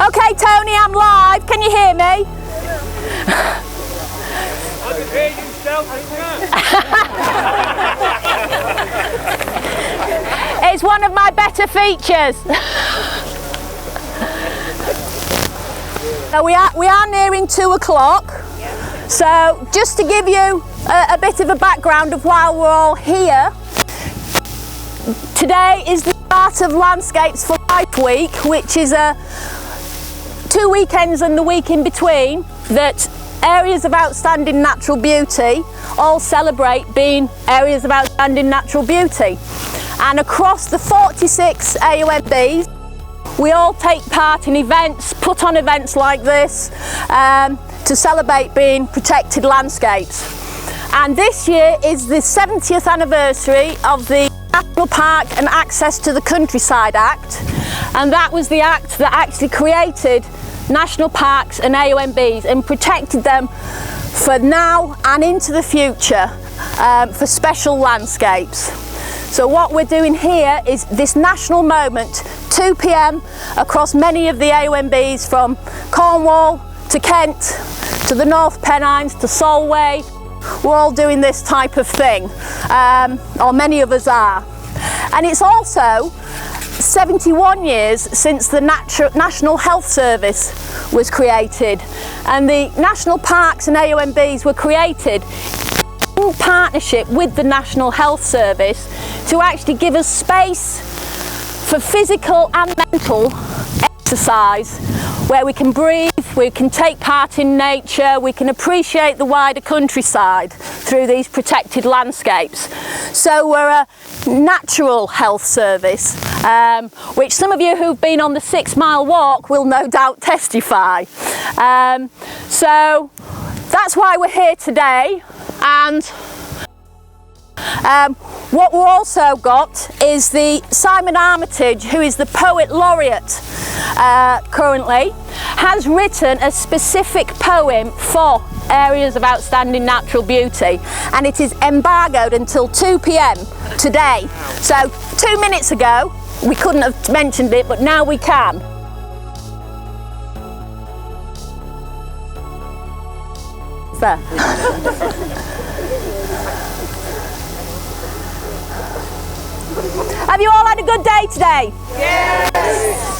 Okay, Tony, I'm live. Can you hear me? I can hear you still. It's one of my better features. So we are nearing 2 o'clock. So just to give you a bit of a background of why we're all here, today is the start of Landscapes for Life Week, which is 2 weekends and the week in between that areas of outstanding natural beauty all celebrate being areas of outstanding natural beauty. And across the 46 AOMBs, we all take part in events, put on events like this to celebrate being protected landscapes. And this year is the 70th anniversary of the National Park and Access to the Countryside Act, and that was the act that actually created national parks and AOMBs and protected them for now and into the future for special landscapes. So what we're doing here is this national moment, 2 p.m. across many of the AOMBs from Cornwall to Kent to the North Pennines to Solway. We're all doing this type of thing, or many of us are. And it's also 71 years since the National Health Service was created, and the national parks and AOMBs were created in partnership with the National Health Service to actually give us space for physical and mental exercise, where we can breathe, we can take part in nature, we can appreciate the wider countryside through these protected landscapes. So we're a natural health service, which some of you who've been on the 6 mile walk will no doubt testify. So that's why we're here today. And what we've also got is the Simon Armitage, who is the Poet Laureate currently, has written a specific poem for areas of outstanding natural beauty, and it is embargoed until 2 p.m. today. So 2 minutes ago we couldn't have mentioned it, but now we can. There. Have you all had a good day today? Yes!